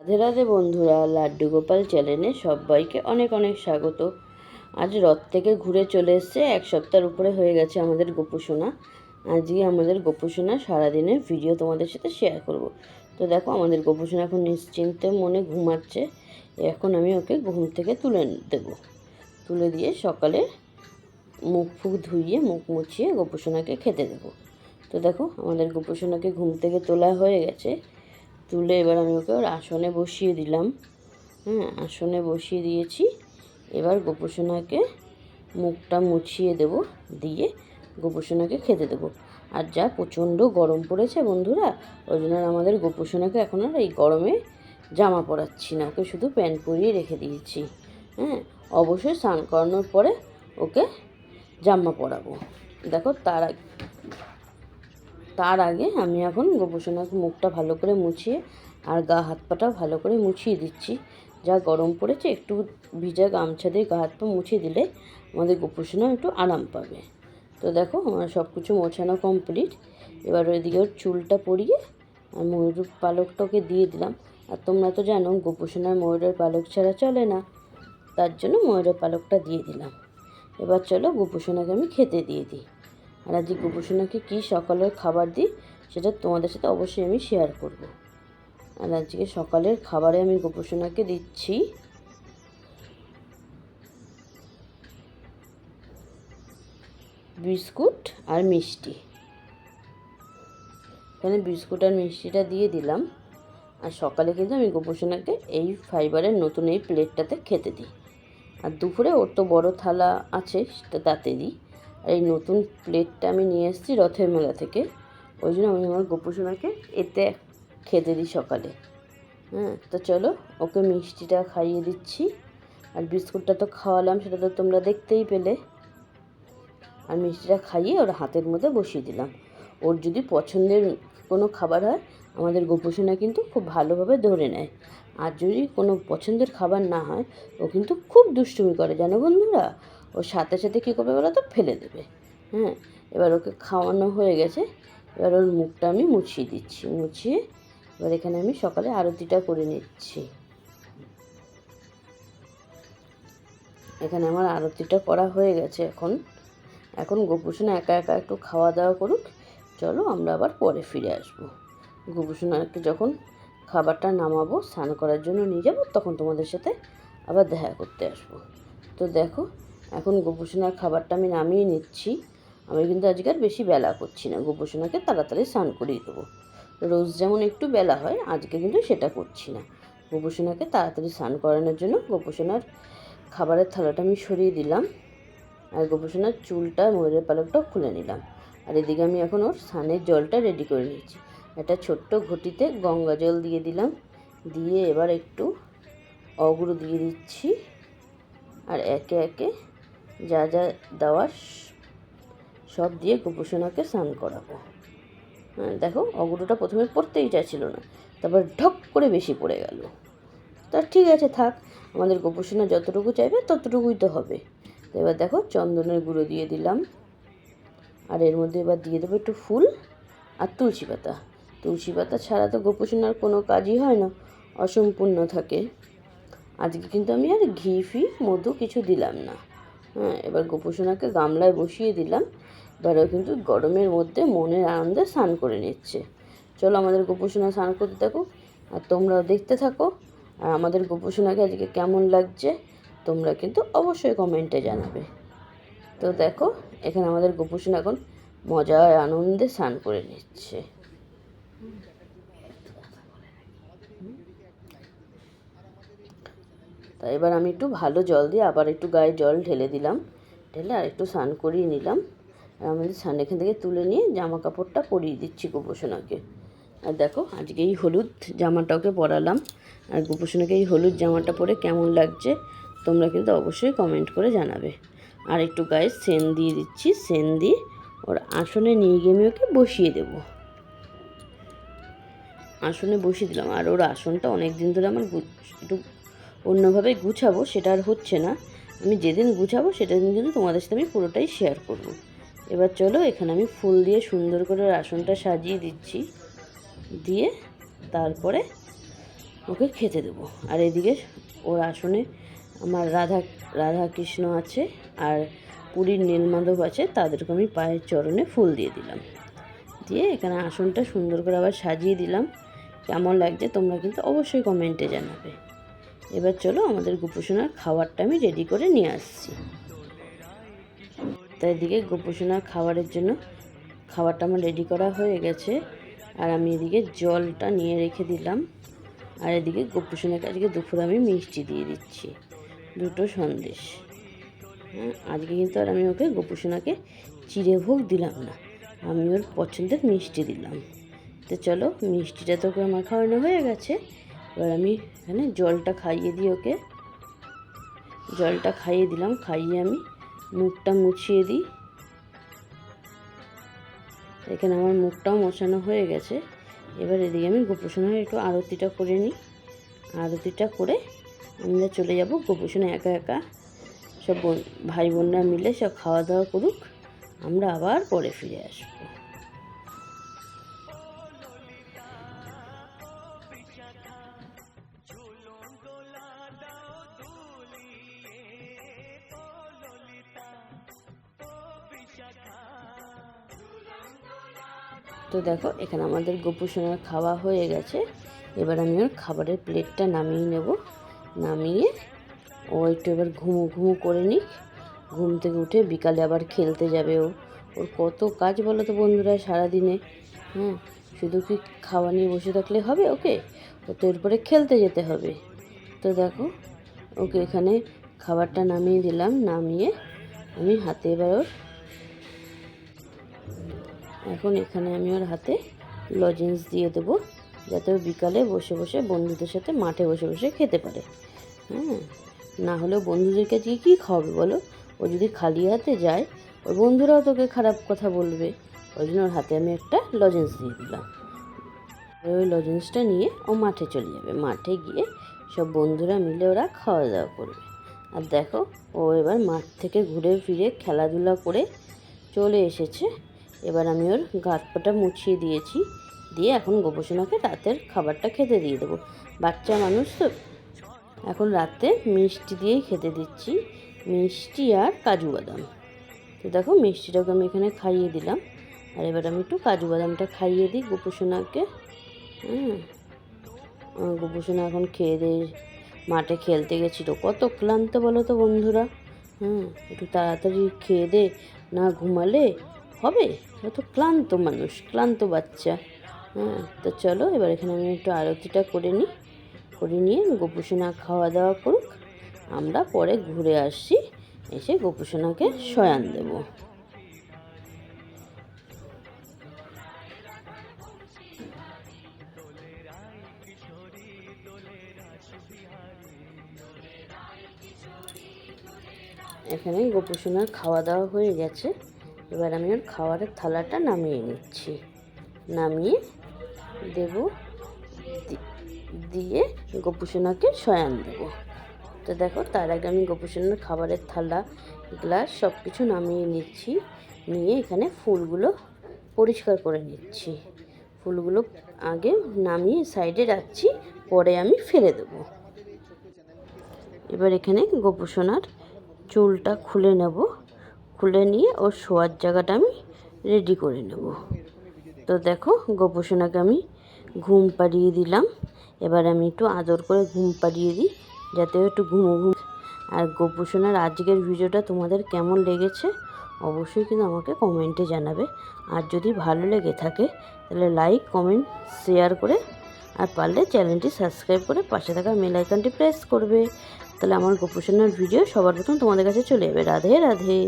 রাধে রাধে বন্ধুরা, লাড্ডু গোপাল চ্যানেলে সবাইকে অনেক অনেক স্বাগত। আজ রথ থেকে ঘুরে চলে এসছে, এক সপ্তাহের উপরে হয়ে গেছে আমাদের গোপুসোনা। আজকে আমাদের গোপুসোনা সারাদিনের ভিডিও তোমাদের সাথে শেয়ার করব। তো দেখো, আমাদের গোপুসোনা এখন নিশ্চিন্তে মনে ঘুমাচ্ছে। এখন আমি ওকে ঘুম থেকে তুলে দেবো। তুলে দিয়ে সকালে মুখ ফুক ধুইয়ে মুখ মুছিয়ে গোপুসোনাকে খেতে দেবো। তো দেখো, আমাদের গোপুসোনাকে ঘুম থেকে তোলা হয়ে গেছে। তুলে এবার আমি ওকে ওর আসনে বসিয়ে দিলাম। আসনে বসিয়ে দিয়েছি। এবার গোপুসোনাকে মুখটা মুছিয়ে দেব, দিয়ে গোপুসোনাকে খেতে দেবো। আর যা প্রচণ্ড গরম পড়েছে বন্ধুরা, ওই জন্য আমাদের গোপুসোনাকে এখন আর এই গরমে জামা পরাচ্ছি না, ওকে শুধু প্যান্ট পরিয়ে রেখে দিয়েছি। অবশ্যই স্নান করানোর পরে ওকে জামা পরাবো। দেখো, তার আগে আমি এখন গোপুসোনাকে মুখটা ভালো করে মুছিয়ে আর গা হাত পাটাও ভালো করে মুছিয়ে দিচ্ছি। যা গরম পড়েছে, একটু ভিজা গামছা দিয়ে গা হাত পা মুছিয়ে দিলে আমাদের গোপুসোনা একটু আরাম পাবে। তো দেখো, আমার সব কিছু মোছানো কমপ্লিট। এবার ওইদিকে ওর চুলটা পরিয়ে আর ময়ূরের পালকটাকে দিয়ে দিলাম। আর তোমরা তো জানো, গোপুসোনার ময়ূরের পালক ছাড়া চলে না, তার জন্য ময়ূরের পালকটা দিয়ে দিলাম। এবার চলো গোপুসোনাকে আমি খেতে দিয়ে দিই। আর আজকে গোপুসোনাকে কী সকালের খাবার দিই সেটা তোমাদের সাথে অবশ্যই আমি শেয়ার করব। আর আজকে সকালের খাবারে আমি গোপুসোনাকে দিচ্ছি বিস্কুট আর মিষ্টি। এখানে বিস্কুট আর মিষ্টিটা দিয়ে দিলাম। আর সকালে কিন্তু আমি গোপুসোনাকে এই ফাইবারের নতুন এই প্লেটটাতে খেতে দিই। আর দুপুরে ওর তো বড় থালা আছে, সেটা তাতে দিই। আর এই নতুন প্লেটটা আমি নিয়ে এসেছি রথের মেলা থেকে, ওই জন্য আমি আমার গোপুসোনাকে এতে খেতে দিই সকালে। তো চলো, ওকে মিষ্টিটা খাইয়ে দিচ্ছি। আর বিস্কুটটা তো খাওয়ালাম, সেটা তো তোমরা দেখতেই পেলে। আর মিষ্টিটা খাইয়ে ওর হাতের মধ্যে বসিয়ে দিলাম। ওর যদি পছন্দের কোনো খাবার হয়, আমাদের গোপুসোনা কিন্তু খুব ভালোভাবে ধরে নেয়। আর যদি কোনো পছন্দের খাবার না হয়, ও কিন্তু খুব দুষ্টুমি করে, জানো বন্ধুরা। ওর সাথে সাথে কী করবে বলো তো, ফেলে দেবে। এবার ওকে খাওয়ানো হয়ে গেছে। এবার ওর মুখটা আমি মুছিয়ে দিচ্ছি। মুছিয়ে এবার এখানে আমি সকালে আরতিটা করে নিচ্ছি। এখানে আমার আরতিটা করা হয়ে গেছে। এখন গোপুসোনা একা একা একটু খাওয়া দাওয়া করুক। চলো, আমরা আবার পরে ফিরে আসবো। গোপুসোনাকে যখন খাবারটা নামাবো, স্নান করার জন্য নিয়ে যাবো, তখন তোমাদের সাথে আবার দেখা করতে আসবো। তো দেখো, এখন গোপুসোনার খাবারটা আমি নামিয়ে নিচ্ছি। আমি কিন্তু আজকে আর বেশি বেলা করছি না, গোপুসোনাকে তাড়াতাড়ি স্নান করিয়ে দেবো। রোজ যেমন একটু বেলা হয়, আজকে কিন্তু সেটা করছি না। গোপুসোনাকে তাড়াতাড়ি স্নান করানোর জন্য গোপুসোনার খাবারের থালাটা আমি সরিয়ে দিলাম। আর গোপুসোনার চুলটা, ময়ূরের পালকটাও খুলে নিলাম। আর এদিকে আমি এখন ওর স্নানের জলটা রেডি করে নিয়েছি। একটা ছোট্ট ঘটিতে গঙ্গা জল দিয়ে দিলাম। দিয়ে এবার একটু অগুরু দিয়ে দিচ্ছি। আর একে একে যা যা দেওয়ার সব দিয়ে গোপুসোনাকে স্নান করাবো। দেখো, অগুরুটা প্রথমে পড়তেই চাইছিল না, তারপর ঢক করে বেশি পড়ে গেল। তা ঠিক আছে, থাক, আমাদের গোপুসোনা যতটুকু চাইবে ততটুকুই তো হবে। তো এবার দেখো, চন্দনের গুঁড়ো দিয়ে দিলাম। আর এর মধ্যে এবার দিয়ে দেবো একটু ফুল আর তুলসী পাতা। তুলসী পাতা ছাড়া তো গোপুসোনার কোনো কাজই হয় না, অসম্পূর্ণ থাকে। আজকে কিন্তু আমি আর ঘি ফি মধু কিছু দিলাম না। এবার গোপুসোনাকে গামলায় বসিয়ে দিলাম। এবারও কিন্তু গরমের মধ্যে মনের আনন্দে স্নান করে নিচ্ছে। চলো, আমাদের গোপুসোনা স্নান করতে থাকো আর তোমরাও দেখতে থাকো। আর আমাদের গোপুসোনাকে আজকে কেমন লাগছে তোমরা কিন্তু অবশ্যই কমেন্টে জানাবে। তো দেখো, এখানে আমাদের গোপুসোনা এখন মজায় আনন্দে স্নান করে নিচ্ছে। তাই এবার আমি একটু ভালো জল দিয়ে আবার একটু গায়ে জল ঢেলে দিলাম। ঢেলে আর একটু স্নান করিয়ে নিলাম। আর আমাদের স্নান এখান থেকে তুলে নিয়ে জামা কাপড়টা পরিয়ে দিচ্ছি গোপুসোনাকে। আর দেখো, আজকে এই হলুদ জামাটাকে পরালাম। আর গোপুসোনাকে এই হলুদ জামাটা পরে কেমন লাগছে তোমরা কিন্তু অবশ্যই কমেন্ট করে জানাবে। আর একটু গায়ে সেন দিয়ে দিচ্ছি। সেন দিয়ে ওর আসনে নিয়ে গিয়ে আমি ওকে বসিয়ে দেবো। আসনে বসিয়ে দিলাম। আর ওর আসনটা অনেক দিন ধরে আমার একটু অন্যভাবে গুছাবো, সেটা আর হচ্ছে না। আমি যেদিন গুছাবো সেদিন কিন্তু তোমাদের সাথে আমি পুরোটাই শেয়ার করব। এবার চলো, এখানে আমি ফুল দিয়ে সুন্দর করে ওর আসনটা সাজিয়ে দিচ্ছি। দিয়ে তারপরে ওকে খেতে দেবো। আর এদিকে ওর আসনে আমার রাধা কৃষ্ণ আছে আর পুরীর নীলমাধব আছে, তাদেরকে আমি পায়ের চরণে ফুল দিয়ে দিলাম। দিয়ে এখানে আসনটা সুন্দর করে আবার সাজিয়ে দিলাম। কেমন লাগছে তোমরা কিন্তু অবশ্যই কমেন্টে জানাবে। এবার চলো আমাদের গোপুসোনার খাবারটা আমি রেডি করে নিয়ে আসছি। তাই এদিকে গোপুসোনার খাবারের জন্য খাবারটা আমার রেডি করা হয়ে গেছে। আর আমি এদিকে জলটা নিয়ে রেখে দিলাম। আর এদিকে গোপুসোনাকে আজকে দুপুরে আমি মিষ্টি দিয়ে দিচ্ছি, 2টো সন্দেশ। হ্যাঁ, আজকে কিন্তু আর আমি ওকে গোপুসোনাকে চিড়ে ভোগ দিলাম না, আমি ওর পছন্দের মিষ্টি দিলাম। তো চলো মিষ্টিটা তো ওকে আমার খাওয়ানো হয়ে গেছে। এবার আমি এখানে জলটা খাইয়ে দিই ওকে। জলটা খাইয়ে দিলাম, খাইয়ে আমি মুখটা মুছিয়ে দিই। এখানে আমার মুখটাও মোছানো হয়ে গেছে। এবার এদিকে আমি গোপুসোনার একটু আরতিটা করে নিই। আরতিটা করে আমরা চলে যাব। গোপুসোনা একা একা সব ভাই বোনরা মিলে সব খাওয়া দাওয়া করুক, আমরা আবার পরে ফিরে আসবো। তো দেখো এখানে আমাদের গোপুসোনার খাওয়া হয়ে গেছে। এবার আমি ওর খাবারের প্লেটটা নামিয়ে নেব। নামিয়ে ও একটু এবার ঘুমো করে নিক। ঘুম থেকে উঠে বিকালে আবার খেলতে যাবে। ওর কত কাজ বলো তো বন্ধুরা সারাদিনে। হ্যাঁ, শুধু কি খাওয়া নিয়ে বসে থাকলে হবে ওকে? ও তো এরপরে খেলতে যেতে হবে। তো দেখো ওকে এখানে খাবারটা নামিয়ে দিলাম। নামিয়ে আমি হাতে এবার এখন এখানে আমি ওর হাতে লজেন্স দিয়ে দেবো, যাতে ও বিকালে বসে বসে বন্ধুদের সাথে মাঠে বসে বসে খেতে পারে। হ্যাঁ, না হলেও বন্ধুদের কাছে কী খাওয়াবে বলো? ও যদি খালি হাতে যায় ওর বন্ধুরাও তোকে খারাপ কথা বলবে। ওই জন্য ওর হাতে আমি একটা লজেন্স দিয়ে দিলাম। ওই লজেন্সটা নিয়ে ও মাঠে চলে যাবে। মাঠে গিয়ে সব বন্ধুরা মিলে ওরা খাওয়া দাওয়া করবে। আর দেখো ও এবার মাঠ থেকে ঘুরে ফিরে খেলাধুলা করে চলে এসেছে। এবার আমি ওর গাঁট পাটা মুছিয়ে দিয়েছি। দিয়ে এখন গোপুসোনাকে রাতের খাবারটা খেতে দিয়ে দেবো। বাচ্চা মানুষ তো এখন রাতে মিষ্টি দিয়েই খেতে দিচ্ছি, মিষ্টি আর কাজু বাদাম। তো দেখো মিষ্টিটাকে আমি এখানে খাইয়ে দিলাম। আর এবার আমি একটু কাজু বাদামটা খাইয়ে দিই গোপুসোনাকে। গোপুসোনা এখন খেয়ে দিয়ে মাঠে খেলতে গেছিলো। কত ক্লান্ত বলো তো বন্ধুরা। একটু তাড়াতাড়ি খেয়ে দে, না ঘুমালে হবে। অত ক্লান্ত মানুষ, ক্লান্ত বাচ্চা। তো চলো এবার এখানে আমি একটু আরতিটা করে নিই। করে নিয়ে গোপুসোনা খাওয়া দাওয়া করুক, আমরা পরে ঘুরে আসছি, এসে গোপুসোনাকে শয়ান দেব। এখানে গোপুসোনার খাওয়া দাওয়া হয়ে গেছে। এবার আমি ওর খাবারের থালাটা নামিয়ে নিচ্ছি। নামিয়ে দেব, দিয়ে গোপুসোনাকে শয়ান দেব। তো দেখো তার আগে আমি গোপুসোনার খাবারের থালা গ্লাস সব কিছু নামিয়ে নিচ্ছি। নিয়ে এখানে ফুলগুলো পরিষ্কার করে নিচ্ছি। ফুলগুলো আগে নামিয়ে সাইডে রাখছি, পরে আমি ফেলে দেব। এবার এখানে গোপুসোনার চুলটা খুলে নেব। খুলে নিয়ে ওর শোয়ার জায়গাটা আমি রেডি করে নেব। তো দেখো গোপুসোনাকে আমি ঘুম পাড়িয়ে দিলাম। এবার আমি একটু আদর করে ঘুম পাড়িয়ে দিই, যাতে একটু ঘুম। আর গোপুসোনার আজকের ভিডিওটা তোমাদের কেমন লেগেছে অবশ্যই কিন্তু আমাকে কমেন্টে জানাবে। আর যদি ভালো লেগে থাকে তাহলে লাইক কমেন্ট শেয়ার করে, আর পারলে চ্যানেলটি সাবস্ক্রাইব করে পাশে থাকা বেল আইকনটি প্রেস করবে। তাহলে আমার গোপুসোনার ভিডিও সবার প্রথম তোমাদের কাছে চলে যাবে। রাধে রাধে।